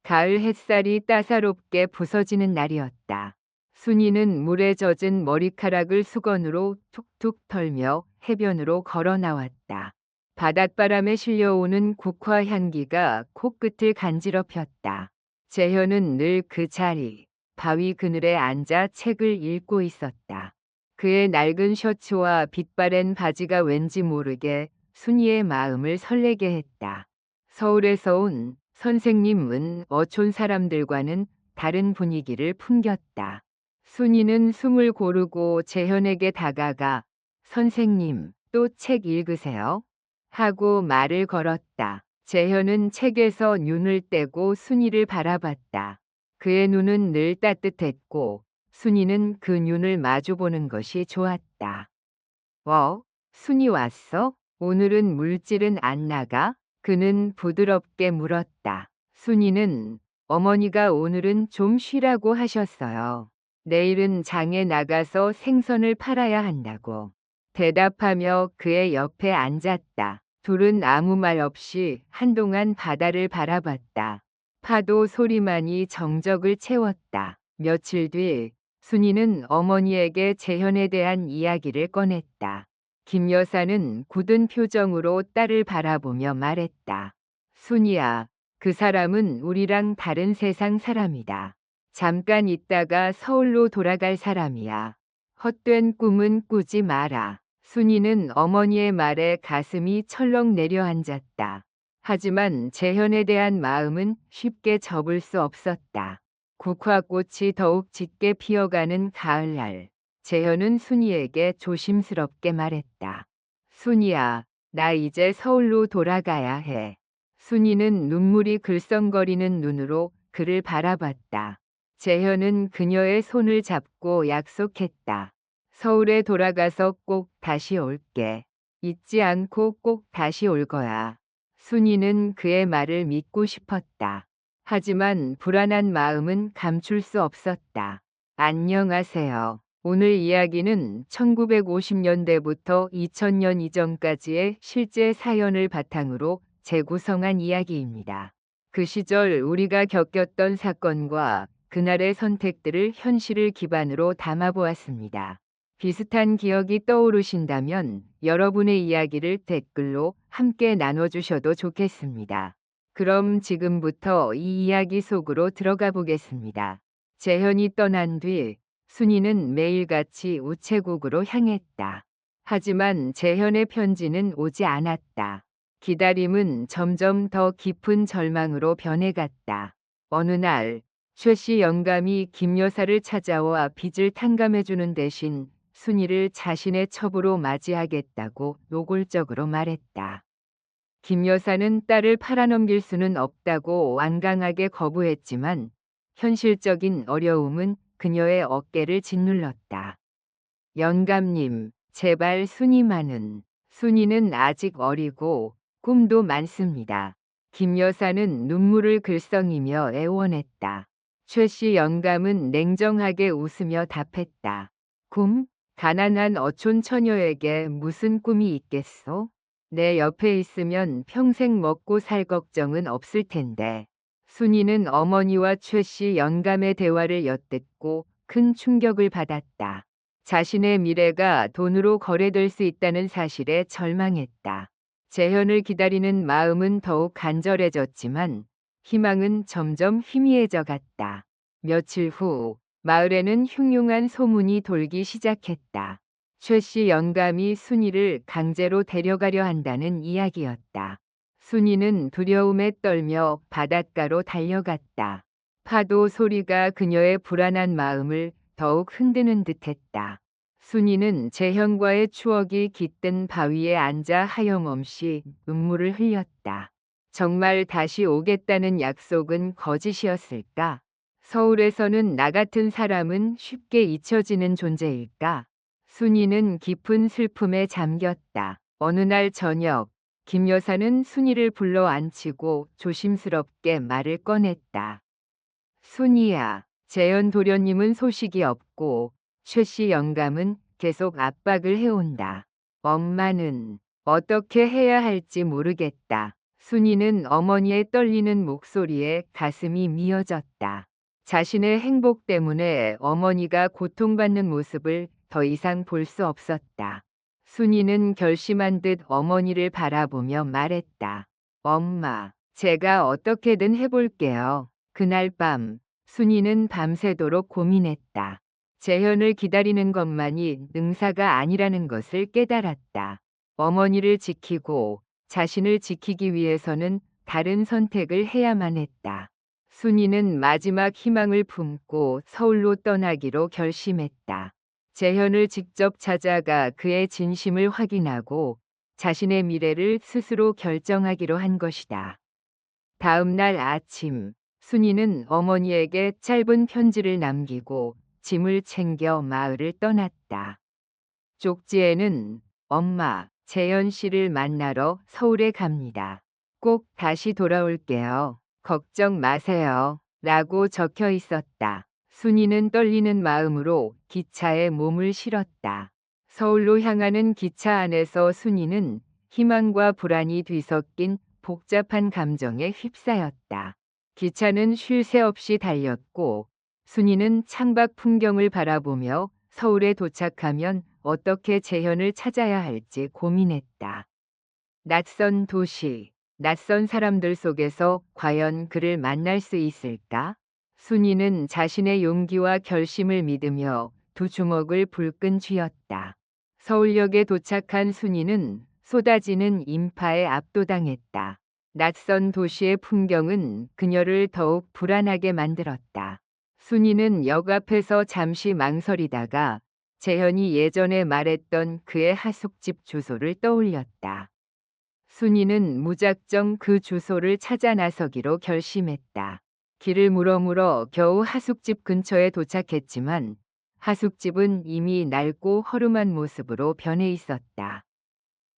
가을 햇살이 따사롭게 부서지는 날이었다. 순이는 물에 젖은 머리카락을 수건으로 툭툭 털며 해변으로 걸어 나왔다. 바닷바람에 실려오는 국화 향기가 코끝을 간지럽혔다. 재현은 늘 그 자리, 바위 그늘에 앉아 책을 읽고 있었다. 그의 낡은 셔츠와 빛바랜 바지가 왠지 모르게 순이의 마음을 설레게 했다. 서울에서 온 선생님은 어촌 사람들과는 다른 분위기를 풍겼다. 순이는 숨을 고르고 재현에게 다가가 선생님, 또 책 읽으세요? 하고 말을 걸었다. 재현은 책에서 눈을 떼고 순이를 바라봤다. 그의 눈은 늘 따뜻했고 순이는 그 눈을 마주보는 것이 좋았다. 순이 왔어? 오늘은 물질은 안 나가? 그는 부드럽게 물었다. 순이는 어머니가 오늘은 좀 쉬라고 하셨어요. 내일은 장에 나가서 생선을 팔아야 한다고. 대답하며 그의 옆에 앉았다. 둘은 아무 말 없이 한동안 바다를 바라봤다. 파도 소리만이 정적을 채웠다. 며칠 뒤 순이는 어머니에게 재현에 대한 이야기를 꺼냈다. 김 여사는 굳은 표정으로 딸을 바라보며 말했다. 순이야, 그 사람은 우리랑 다른 세상 사람이다. 잠깐 있다가 서울로 돌아갈 사람이야. 헛된 꿈은 꾸지 마라. 순이는 어머니의 말에 가슴이 철렁 내려앉았다. 하지만 재현에 대한 마음은 쉽게 접을 수 없었다. 국화꽃이 더욱 짙게 피어가는 가을날, 재현은 순이에게 조심스럽게 말했다. 순이야, 나 이제 서울로 돌아가야 해. 순이는 눈물이 글썽거리는 눈으로 그를 바라봤다. 재현은 그녀의 손을 잡고 약속했다. 서울에 돌아가서 꼭 다시 올게. 잊지 않고 꼭 다시 올 거야. 순이는 그의 말을 믿고 싶었다. 하지만 불안한 마음은 감출 수 없었다. 안녕하세요. 오늘 이야기는 1950년대부터 2000년 이전까지의 실제 사연을 바탕으로 재구성한 이야기입니다. 그 시절 우리가 겪었던 사건과 그날의 선택들을 현실을 기반으로 담아보았습니다. 비슷한 기억이 떠오르신다면 여러분의 이야기를 댓글로 함께 나눠주셔도 좋겠습니다. 그럼 지금부터 이 이야기 속으로 들어가 보겠습니다. 재현이 떠난 뒤 순이는 매일같이 우체국으로 향했다. 하지만 재현의 편지는 오지 않았다. 기다림은 점점 더 깊은 절망으로 변해갔다. 어느 날 최 씨 영감이 김 여사를 찾아와 빚을 탕감해주는 대신 순이를 자신의 첩으로 맞이하겠다고 노골적으로 말했다. 김 여사는 딸을 팔아넘길 수는 없다고 완강하게 거부했지만 현실적인 어려움은 그녀의 어깨를 짓눌렀다. 영감님, 제발 순이만은. 순이는 아직 어리고 꿈도 많습니다. 김 여사는 눈물을 글썽이며 애원했다. 최 씨 영감은 냉정하게 웃으며 답했다. 꿈? 가난한 어촌 처녀에게 무슨 꿈이 있겠소? 내 옆에 있으면 평생 먹고 살 걱정은 없을 텐데. 순이는 어머니와 최 씨 영감의 대화를 엿듣고 큰 충격을 받았다. 자신의 미래가 돈으로 거래될 수 있다는 사실에 절망했다. 재현을 기다리는 마음은 더욱 간절해졌지만 희망은 점점 희미해져 갔다. 며칠 후 마을에는 흉흉한 소문이 돌기 시작했다. 최 씨 영감이 순이를 강제로 데려가려 한다는 이야기였다. 순이는 두려움에 떨며 바닷가로 달려갔다. 파도 소리가 그녀의 불안한 마음을 더욱 흔드는 듯했다. 순이는 재현과의 추억이 깃든 바위에 앉아 하염없이 눈물을 흘렸다. 정말 다시 오겠다는 약속은 거짓이었을까? 서울에서는 나 같은 사람은 쉽게 잊혀지는 존재일까? 순이는 깊은 슬픔에 잠겼다. 어느 날 저녁, 김 여사는 순이를 불러 앉히고 조심스럽게 말을 꺼냈다. 순이야, 재현 도련님은 소식이 없고 최 씨 영감은 계속 압박을 해온다. 엄마는 어떻게 해야 할지 모르겠다. 순이는 어머니의 떨리는 목소리에 가슴이 미어졌다. 자신의 행복 때문에 어머니가 고통받는 모습을 더 이상 볼 수 없었다. 순이는 결심한 듯 어머니를 바라보며 말했다. 엄마, 제가 어떻게든 해볼게요. 그날 밤, 순이는 밤새도록 고민했다. 재현을 기다리는 것만이 능사가 아니라는 것을 깨달았다. 어머니를 지키고 자신을 지키기 위해서는 다른 선택을 해야만 했다. 순이는 마지막 희망을 품고 서울로 떠나기로 결심했다. 재현을 직접 찾아가 그의 진심을 확인하고 자신의 미래를 스스로 결정하기로 한 것이다. 다음 날 아침, 순이는 어머니에게 짧은 편지를 남기고 짐을 챙겨 마을을 떠났다. 쪽지에는 엄마, 재현 씨를 만나러 서울에 갑니다. 꼭 다시 돌아올게요. 걱정 마세요. 라고 적혀 있었다. 순이는 떨리는 마음으로 기차에 몸을 실었다. 서울로 향하는 기차 안에서 순이는 희망과 불안이 뒤섞인 복잡한 감정에 휩싸였다. 기차는 쉴 새 없이 달렸고 순이는 창밖 풍경을 바라보며 서울에 도착하면 어떻게 재현을 찾아야 할지 고민했다. 낯선 도시, 낯선 사람들 속에서 과연 그를 만날 수 있을까? 순이는 자신의 용기와 결심을 믿으며 두 주먹을 불끈 쥐었다. 서울역에 도착한 순이는 쏟아지는 인파에 압도당했다. 낯선 도시의 풍경은 그녀를 더욱 불안하게 만들었다. 순이는 역 앞에서 잠시 망설이다가 재현이 예전에 말했던 그의 하숙집 주소를 떠올렸다. 순이는 무작정 그 주소를 찾아 나서기로 결심했다. 길을 물어물어 겨우 하숙집 근처에 도착했지만 하숙집은 이미 낡고 허름한 모습으로 변해 있었다.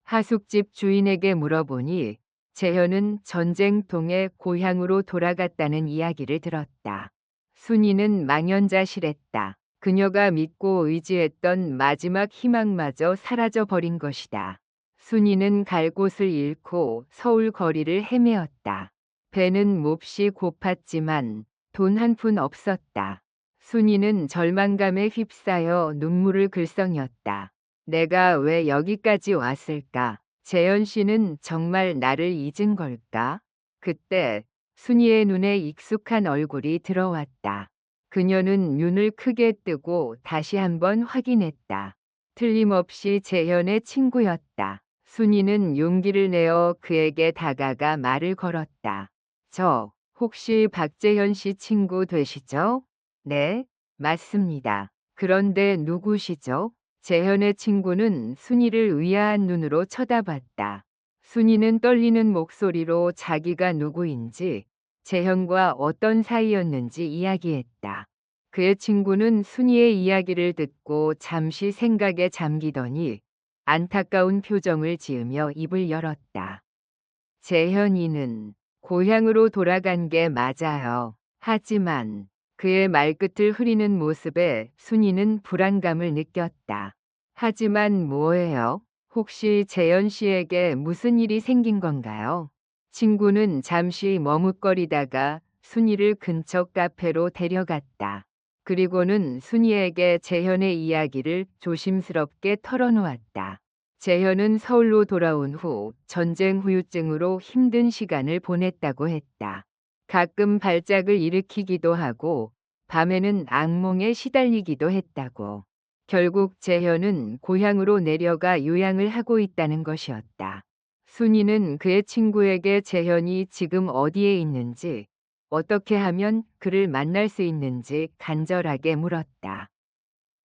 하숙집 주인에게 물어보니 재현은 전쟁통에 고향으로 돌아갔다는 이야기를 들었다. 순이는 망연자실했다. 그녀가 믿고 의지했던 마지막 희망마저 사라져 버린 것이다. 순이는 갈 곳을 잃고 서울 거리를 헤매었다. 배는 몹시 고팠지만 돈 한 푼 없었다. 순이는 절망감에 휩싸여 눈물을 글썽였다. 내가 왜 여기까지 왔을까? 재현 씨는 정말 나를 잊은 걸까? 그때 순이의 눈에 익숙한 얼굴이 들어왔다. 그녀는 눈을 크게 뜨고 다시 한번 확인했다. 틀림없이 재현의 친구였다. 순이는 용기를 내어 그에게 다가가 말을 걸었다. 저, 혹시 박재현 씨 친구 되시죠? 네, 맞습니다. 그런데 누구시죠? 재현의 친구는 순이를 의아한 눈으로 쳐다봤다. 순이는 떨리는 목소리로 자기가 누구인지, 재현과 어떤 사이였는지 이야기했다. 그의 친구는 순이의 이야기를 듣고 잠시 생각에 잠기더니 안타까운 표정을 지으며 입을 열었다. 재현이는 고향으로 돌아간 게 맞아요. 하지만 그의 말끝을 흐리는 모습에 순이는 불안감을 느꼈다. 하지만 뭐예요? 혹시 재현 씨에게 무슨 일이 생긴 건가요? 친구는 잠시 머뭇거리다가 순이를 근처 카페로 데려갔다. 그리고는 순이에게 재현의 이야기를 조심스럽게 털어놓았다. 재현은 서울로 돌아온 후 전쟁 후유증으로 힘든 시간을 보냈다고 했다. 가끔 발작을 일으키기도 하고 밤에는 악몽에 시달리기도 했다고. 결국 재현은 고향으로 내려가 요양을 하고 있다는 것이었다. 순이는 그의 친구에게 재현이 지금 어디에 있는지, 어떻게 하면 그를 만날 수 있는지 간절하게 물었다.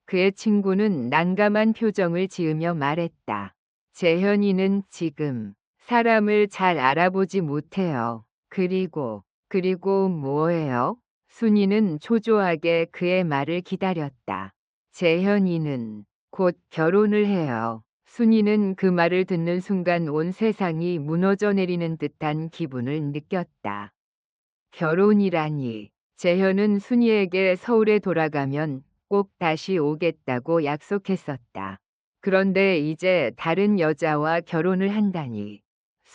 그의 친구는 난감한 표정을 지으며 말했다. 재현이는 지금 사람을 잘 알아보지 못해요. 그리고 뭐예요? 순이는 초조하게 그의 말을 기다렸다. 재현이는 곧 결혼을 해요. 순이는 그 말을 듣는 순간 온 세상이 무너져 내리는 듯한 기분을 느꼈다. 결혼이라니. 재현은 순이에게 서울에 돌아가면 꼭 다시 오겠다고 약속했었다. 그런데 이제 다른 여자와 결혼을 한다니.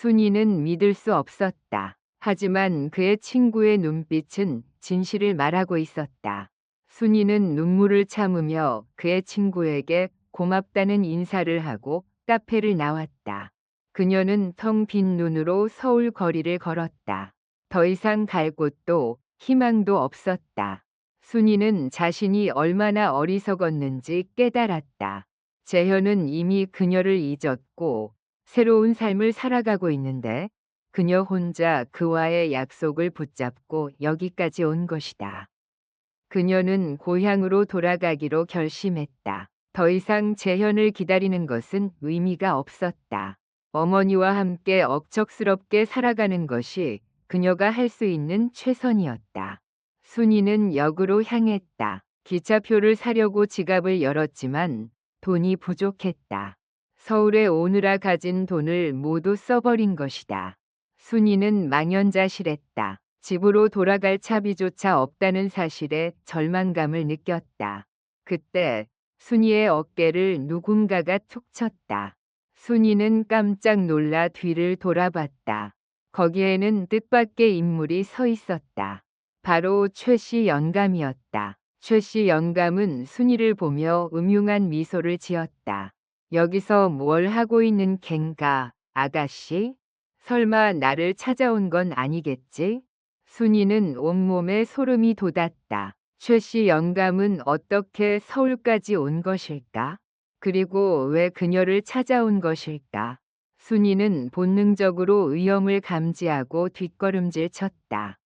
순이는 믿을 수 없었다. 하지만 그의 친구의 눈빛은 진실을 말하고 있었다. 순이는 눈물을 참으며 그의 친구에게 고맙다는 인사를 하고 카페를 나왔다. 그녀는 텅 빈 눈으로 서울 거리를 걸었다. 더 이상 갈 곳도 희망도 없었다. 순이는 자신이 얼마나 어리석었는지 깨달았다. 재현은 이미 그녀를 잊었고 새로운 삶을 살아가고 있는데 그녀 혼자 그와의 약속을 붙잡고 여기까지 온 것이다. 그녀는 고향으로 돌아가기로 결심했다. 더 이상 재현을 기다리는 것은 의미가 없었다. 어머니와 함께 억척스럽게 살아가는 것이 그녀가 할 수 있는 최선이었다. 순이는 역으로 향했다. 기차표를 사려고 지갑을 열었지만 돈이 부족했다. 서울에 오느라 가진 돈을 모두 써버린 것이다. 순이는 망연자실했다. 집으로 돌아갈 차비조차 없다는 사실에 절망감을 느꼈다. 그때 순이의 어깨를 누군가가 툭 쳤다. 순이는 깜짝 놀라 뒤를 돌아봤다. 거기에는 뜻밖의 인물이 서 있었다. 바로 최씨 영감이었다. 최씨 영감은 순이를 보며 음흉한 미소를 지었다. 여기서 뭘 하고 있는 겐가, 아가씨? 설마 나를 찾아온 건 아니겠지? 순이는 온몸에 소름이 돋았다. 최씨 영감은 어떻게 서울까지 온 것일까? 그리고 왜 그녀를 찾아온 것일까? 순이는 본능적으로 위험을 감지하고 뒷걸음질 쳤다.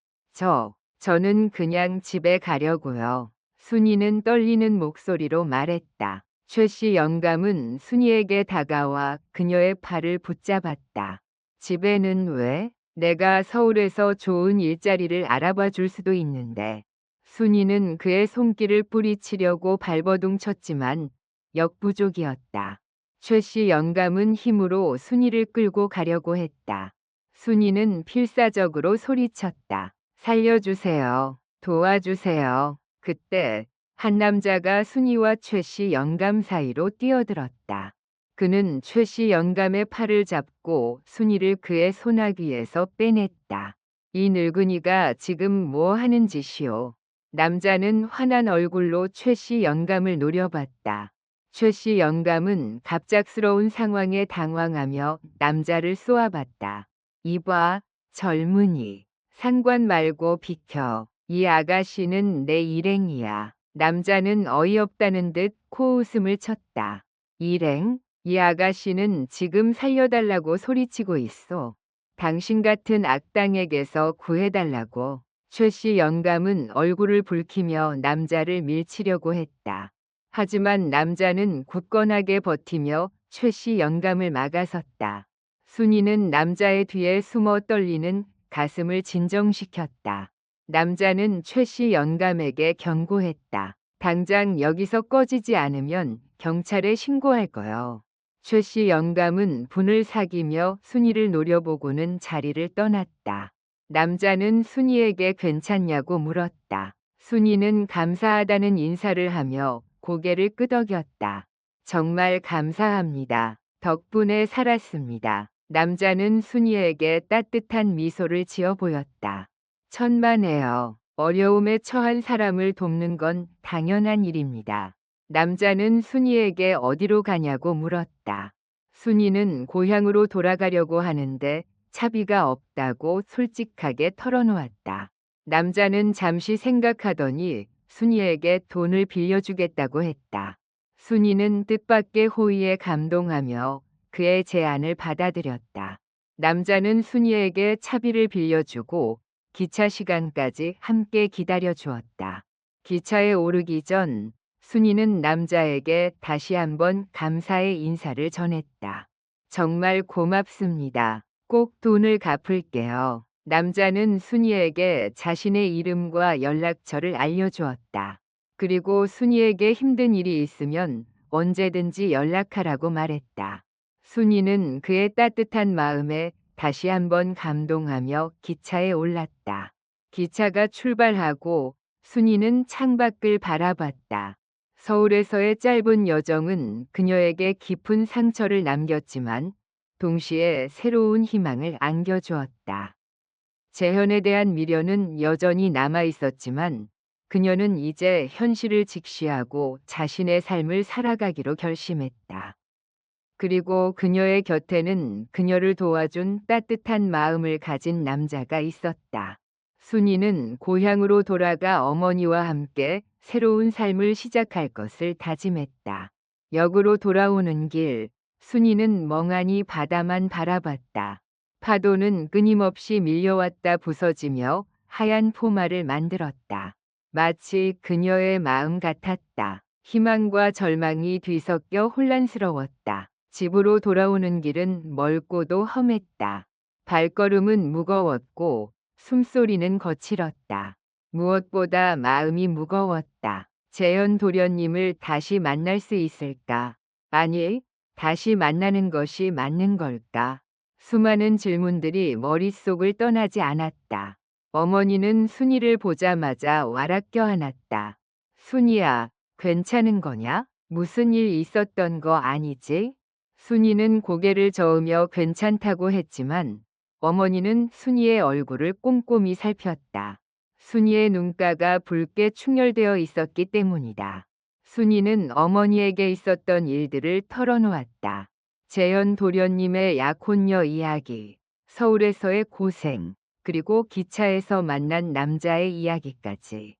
저는 그냥 집에 가려고요. 순이는 떨리는 목소리로 말했다. 최씨 영감은 순이에게 다가와 그녀의 팔을 붙잡았다. 집에는 왜? 내가 서울에서 좋은 일자리를 알아봐 줄 수도 있는데. 순이는 그의 손길을 뿌리치려고 발버둥 쳤지만 역부족이었다. 최씨 영감은 힘으로 순이를 끌고 가려고 했다. 순이는 필사적으로 소리쳤다. 살려주세요. 도와주세요. 그때 한 남자가 순이와 최씨 영감 사이로 뛰어들었다. 그는 최씨 영감의 팔을 잡고 순이를 그의 소나귀에서 빼냈다. 이 늙은이가 지금 뭐 하는 짓이오? 남자는 화난 얼굴로 최씨 영감을 노려봤다. 최씨 영감은 갑작스러운 상황에 당황하며 남자를 쏘아봤다. 이봐, 젊은이. 상관 말고 비켜. 이 아가씨는 내 일행이야. 남자는 어이없다는 듯 코웃음을 쳤다. 일행? 이 아가씨는 지금 살려달라고 소리치고 있어. 당신 같은 악당에게서 구해달라고. 최씨 영감은 얼굴을 붉히며 남자를 밀치려고 했다. 하지만 남자는 굳건하게 버티며 최씨 영감을 막아섰다. 순이는 남자의 뒤에 숨어 떨리는 가슴을 진정시켰다. 남자는 최씨 영감에게 경고했다. 당장 여기서 꺼지지 않으면 경찰에 신고할 거요. 최씨 영감은 분을 사기며 순이를 노려보고는 자리를 떠났다. 남자는 순이에게 괜찮냐고 물었다. 순이는 감사하다는 인사를 하며 고개를 끄덕였다. 정말 감사합니다. 덕분에 살았습니다. 남자는 순이에게 따뜻한 미소를 지어 보였다. 천만에요. 어려움에 처한 사람을 돕는 건 당연한 일입니다. 남자는 순이에게 어디로 가냐고 물었다. 순이는 고향으로 돌아가려고 하는데 차비가 없다고 솔직하게 털어놓았다. 남자는 잠시 생각하더니 순이에게 돈을 빌려주겠다고 했다. 순이는 뜻밖의 호의에 감동하며 그의 제안을 받아들였다. 남자는 순이에게 차비를 빌려주고 기차 시간까지 함께 기다려 주었다. 기차에 오르기 전 순이는 남자에게 다시 한번 감사의 인사를 전했다. 정말 고맙습니다. 꼭 돈을 갚을게요. 남자는 순이에게 자신의 이름과 연락처를 알려주었다. 그리고 순이에게 힘든 일이 있으면 언제든지 연락하라고 말했다. 순이는 그의 따뜻한 마음에 다시 한번 감동하며 기차에 올랐다. 기차가 출발하고 순이는 창밖을 바라봤다. 서울에서의 짧은 여정은 그녀에게 깊은 상처를 남겼지만 동시에 새로운 희망을 안겨주었다. 재현에 대한 미련은 여전히 남아 있었지만 그녀는 이제 현실을 직시하고 자신의 삶을 살아가기로 결심했다. 그리고 그녀의 곁에는 그녀를 도와준 따뜻한 마음을 가진 남자가 있었다. 순이는 고향으로 돌아가 어머니와 함께 새로운 삶을 시작할 것을 다짐했다. 역으로 돌아오는 길, 순이는 멍하니 바다만 바라봤다. 파도는 끊임없이 밀려왔다 부서지며 하얀 포마를 만들었다. 마치 그녀의 마음 같았다. 희망과 절망이 뒤섞여 혼란스러웠다. 집으로 돌아오는 길은 멀고도 험했다. 발걸음은 무거웠고 숨소리는 거칠었다. 무엇보다 마음이 무거웠다. 재현 도련님을 다시 만날 수 있을까? 아니, 다시 만나는 것이 맞는 걸까? 수많은 질문들이 머릿속을 떠나지 않았다. 어머니는 순이를 보자마자 와락 껴안았다. 순이야, 괜찮은 거냐? 무슨 일 있었던 거 아니지? 순이는 고개를 저으며 괜찮다고 했지만 어머니는 순이의 얼굴을 꼼꼼히 살폈다. 순이의 눈가가 붉게 충혈되어 있었기 때문이다. 순이는 어머니에게 있었던 일들을 털어놓았다. 재현 도련님의 약혼녀 이야기, 서울에서의 고생, 그리고 기차에서 만난 남자의 이야기까지.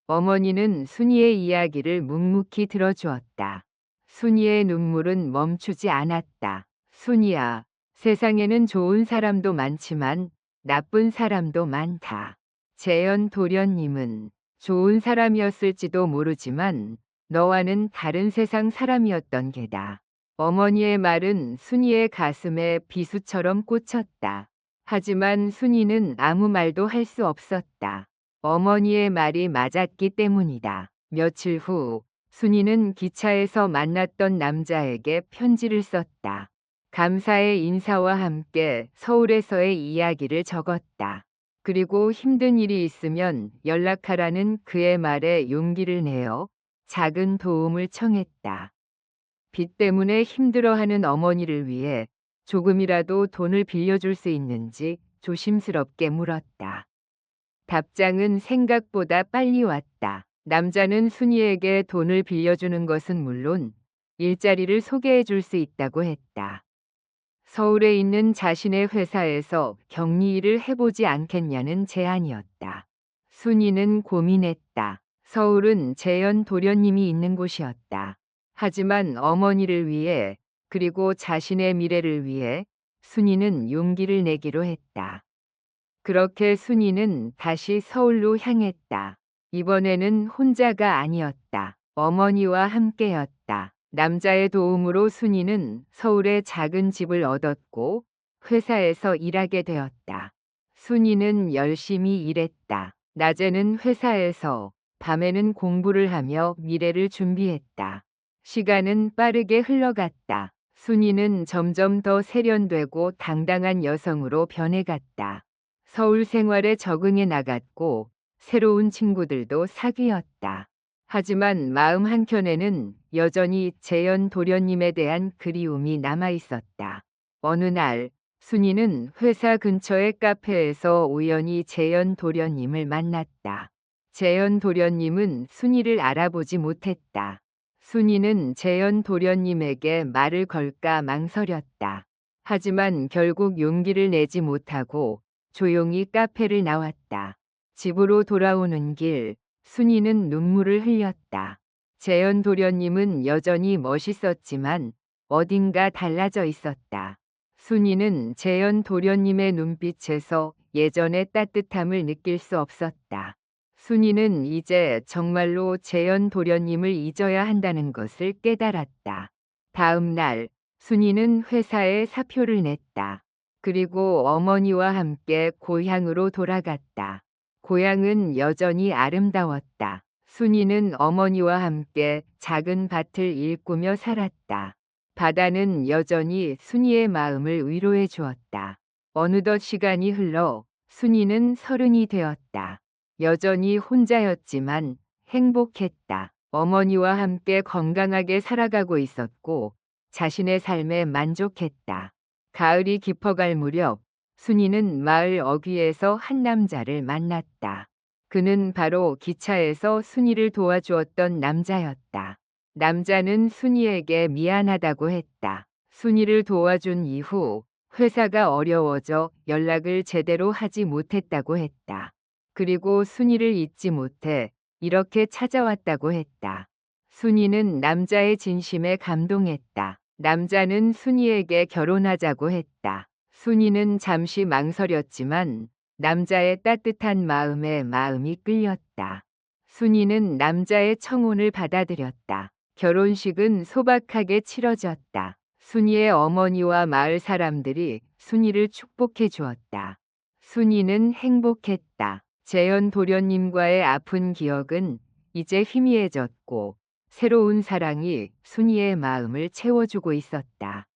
어머니는 순이의 이야기를 묵묵히 들어주었다. 순이의 눈물은 멈추지 않았다. 순이야, 세상에는 좋은 사람도 많지만 나쁜 사람도 많다. 재현 도련님은 좋은 사람이었을지도 모르지만 너와는 다른 세상 사람이었던 게다. 어머니의 말은 순이의 가슴에 비수처럼 꽂혔다. 하지만 순이는 아무 말도 할 수 없었다. 어머니의 말이 맞았기 때문이다. 며칠 후 순이는 기차에서 만났던 남자에게 편지를 썼다. 감사의 인사와 함께 서울에서의 이야기를 적었다. 그리고 힘든 일이 있으면 연락하라는 그의 말에 용기를 내어 작은 도움을 청했다. 빚 때문에 힘들어하는 어머니를 위해 조금이라도 돈을 빌려줄 수 있는지 조심스럽게 물었다. 답장은 생각보다 빨리 왔다. 남자는 순이에게 돈을 빌려주는 것은 물론 일자리를 소개해 줄 수 있다고 했다. 서울에 있는 자신의 회사에서 격리 일을 해보지 않겠냐는 제안이었다. 순이는 고민했다. 서울은 재현 도련님이 있는 곳이었다. 하지만 어머니를 위해 그리고 자신의 미래를 위해 순이는 용기를 내기로 했다. 그렇게 순이는 다시 서울로 향했다. 이번에는 혼자가 아니었다. 어머니와 함께였다. 남자의 도움으로 순이는 서울에 작은 집을 얻었고 회사에서 일하게 되었다. 순이는 열심히 일했다. 낮에는 회사에서, 밤에는 공부를 하며 미래를 준비했다. 시간은 빠르게 흘러갔다. 순이는 점점 더 세련되고 당당한 여성으로 변해갔다. 서울 생활에 적응해 나갔고 새로운 친구들도 사귀었다. 하지만 마음 한켠에는 여전히 재현 도련님에 대한 그리움이 남아 있었다. 어느 날 순이는 회사 근처의 카페에서 우연히 재현 도련님을 만났다. 재현 도련님은 순이를 알아보지 못했다. 순이는 재현 도련님에게 말을 걸까 망설였다. 하지만 결국 용기를 내지 못하고 조용히 카페를 나왔다. 집으로 돌아오는 길, 순이는 눈물을 흘렸다. 재현 도련님은 여전히 멋있었지만 어딘가 달라져 있었다. 순이는 재현 도련님의 눈빛에서 예전의 따뜻함을 느낄 수 없었다. 순이는 이제 정말로 재현 도련님을 잊어야 한다는 것을 깨달았다. 다음 날, 순이는 회사에 사표를 냈다. 그리고 어머니와 함께 고향으로 돌아갔다. 고향은 여전히 아름다웠다. 순이는 어머니와 함께 작은 밭을 일구며 살았다. 바다는 여전히 순이의 마음을 위로해 주었다. 어느덧 시간이 흘러 순이는 30이 되었다. 여전히 혼자였지만 행복했다. 어머니와 함께 건강하게 살아가고 있었고 자신의 삶에 만족했다. 가을이 깊어갈 무렵 순이는 마을 어귀에서 한 남자를 만났다. 그는 바로 기차에서 순이를 도와주었던 남자였다. 남자는 순이에게 미안하다고 했다. 순이를 도와준 이후 회사가 어려워져 연락을 제대로 하지 못했다고 했다. 그리고 순이를 잊지 못해 이렇게 찾아왔다고 했다. 순이는 남자의 진심에 감동했다. 남자는 순이에게 결혼하자고 했다. 순이는 잠시 망설였지만 남자의 따뜻한 마음에 마음이 끌렸다. 순이는 남자의 청혼을 받아들였다. 결혼식은 소박하게 치러졌다. 순이의 어머니와 마을 사람들이 순이를 축복해 주었다. 순이는 행복했다. 재현 도련님과의 아픈 기억은 이제 희미해졌고 새로운 사랑이 순이의 마음을 채워주고 있었다.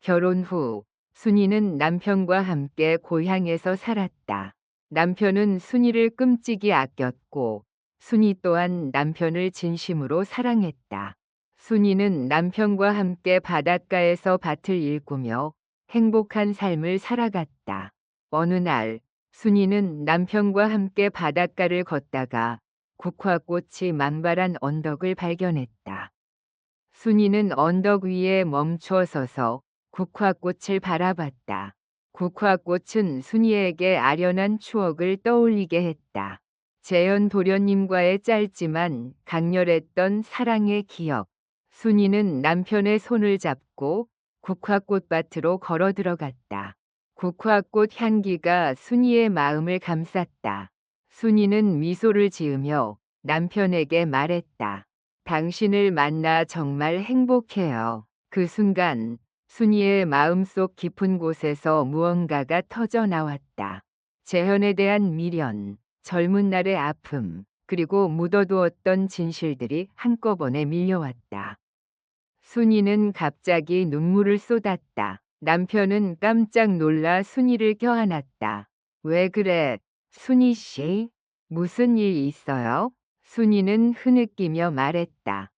결혼 후 순이는 남편과 함께 고향에서 살았다. 남편은 순이를 끔찍이 아꼈고 순이 또한 남편을 진심으로 사랑했다. 순이는 남편과 함께 바닷가에서 밭을 일구며 행복한 삶을 살아갔다. 어느 날 순이는 남편과 함께 바닷가를 걷다가 국화꽃이 만발한 언덕을 발견했다. 순이는 언덕 위에 멈춰 서서 국화꽃을 바라봤다. 국화꽃은 순이에게 아련한 추억을 떠올리게 했다. 재현 도련님과의 짧지만 강렬했던 사랑의 기억. 순이는 남편의 손을 잡고 국화꽃밭으로 걸어 들어갔다. 국화꽃 향기가 순이의 마음을 감쌌다. 순이는 미소를 지으며 남편에게 말했다. 당신을 만나 정말 행복해요. 그 순간 순이의 마음속 깊은 곳에서 무언가가 터져 나왔다. 재현에 대한 미련, 젊은 날의 아픔, 그리고 묻어두었던 진실들이 한꺼번에 밀려왔다. 순이는 갑자기 눈물을 쏟았다. 남편은 깜짝 놀라 순이를 껴안았다. 왜 그래, 순이 씨? 무슨 일 있어요? 순이는 흐느끼며 말했다.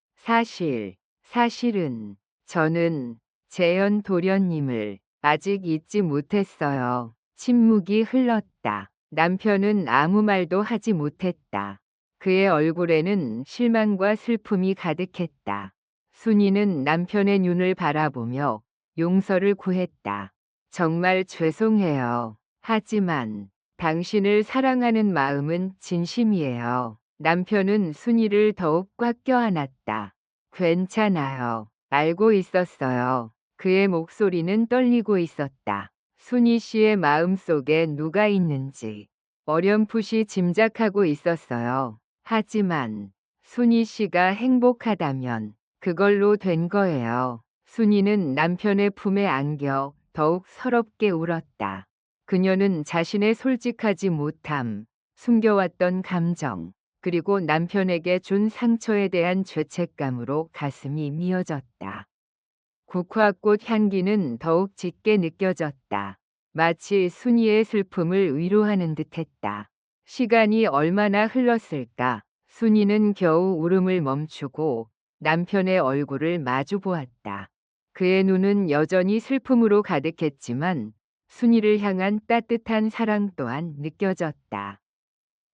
사실은 저는 재현 도련님을 아직 잊지 못했어요. 침묵이 흘렀다. 남편은 아무 말도 하지 못했다. 그의 얼굴에는 실망과 슬픔이 가득했다. 순이는 남편의 눈을 바라보며 용서를 구했다. 정말 죄송해요. 하지만 당신을 사랑하는 마음은 진심이에요. 남편은 순이를 더욱 꽉 껴안았다. 괜찮아요. 알고 있었어요. 그의 목소리는 떨리고 있었다. 순이 씨의 마음 속에 누가 있는지 어렴풋이 짐작하고 있었어요. 하지만 순이 씨가 행복하다면 그걸로 된 거예요. 순이는 남편의 품에 안겨 더욱 서럽게 울었다. 그녀는 자신의 솔직하지 못함, 숨겨왔던 감정, 그리고 남편에게 준 상처에 대한 죄책감으로 가슴이 미어졌다. 국화꽃 향기는 더욱 짙게 느껴졌다. 마치 순이의 슬픔을 위로하는 듯했다. 시간이 얼마나 흘렀을까? 순이는 겨우 울음을 멈추고 남편의 얼굴을 마주 보았다. 그의 눈은 여전히 슬픔으로 가득했지만 순이를 향한 따뜻한 사랑 또한 느껴졌다.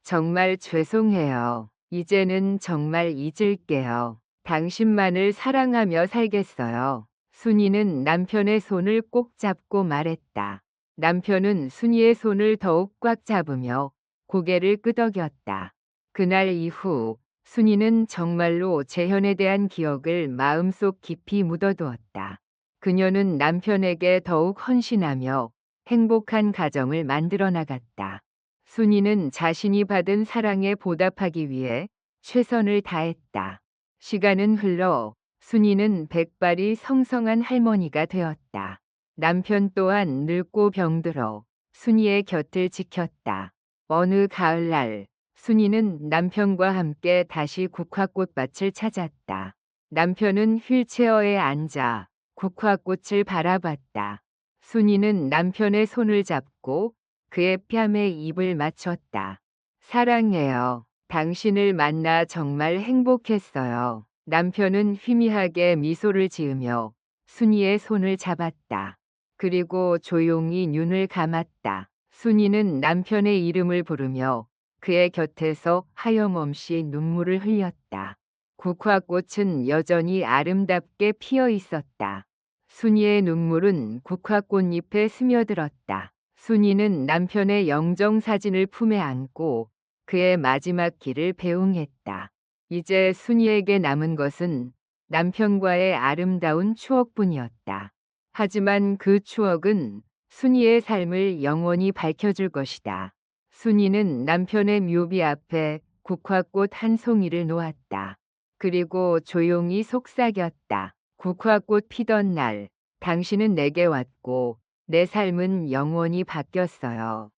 정말 죄송해요. 이제는 정말 잊을게요. 당신만을 사랑하며 살겠어요. 순이는 남편의 손을 꼭 잡고 말했다. 남편은 순이의 손을 더욱 꽉 잡으며 고개를 끄덕였다. 그날 이후 순이는 정말로 재현에 대한 기억을 마음속 깊이 묻어두었다. 그녀는 남편에게 더욱 헌신하며 행복한 가정을 만들어 나갔다. 순이는 자신이 받은 사랑에 보답하기 위해 최선을 다했다. 시간은 흘러 순이는 백발이 성성한 할머니가 되었다. 남편 또한 늙고 병들어 순이의 곁을 지켰다. 어느 가을날 순이는 남편과 함께 다시 국화꽃밭을 찾았다. 남편은 휠체어에 앉아 국화꽃을 바라봤다. 순이는 남편의 손을 잡고 그의 뺨에 입을 맞췄다. 사랑해요. 당신을 만나 정말 행복했어요. 남편은 희미하게 미소를 지으며 순이의 손을 잡았다. 그리고 조용히 눈을 감았다. 순이는 남편의 이름을 부르며 그의 곁에서 하염없이 눈물을 흘렸다. 국화꽃은 여전히 아름답게 피어 있었다. 순이의 눈물은 국화꽃잎에 스며들었다. 순이는 남편의 영정 사진을 품에 안고 그의 마지막 길을 배웅했다. 이제 순이에게 남은 것은 남편과의 아름다운 추억뿐이었다. 하지만 그 추억은 순이의 삶을 영원히 밝혀줄 것이다. 순이는 남편의 묘비 앞에 국화꽃 한 송이를 놓았다. 그리고 조용히 속삭였다. 국화꽃 피던 날, 당신은 내게 왔고 내 삶은 영원히 바뀌었어요.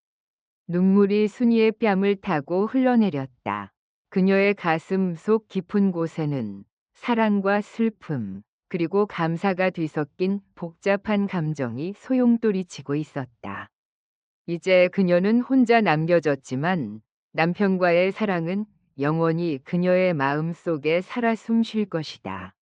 눈물이 순이의 뺨을 타고 흘러내렸다. 그녀의 가슴 속 깊은 곳에는 사랑과 슬픔, 그리고 감사가 뒤섞인 복잡한 감정이 소용돌이치고 있었다. 이제 그녀는 혼자 남겨졌지만 남편과의 사랑은 영원히 그녀의 마음 속에 살아 숨쉴 것이다.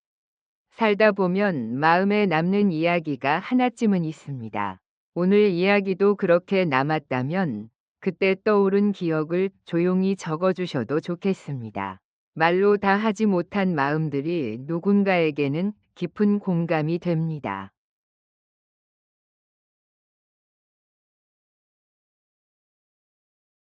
살다 보면 마음에 남는 이야기가 하나쯤은 있습니다. 오늘 이야기도 그렇게 남았다면 그때 떠오른 기억을 조용히 적어주셔도 좋겠습니다. 말로 다 하지 못한 마음들이 누군가에게는 깊은 공감이 됩니다.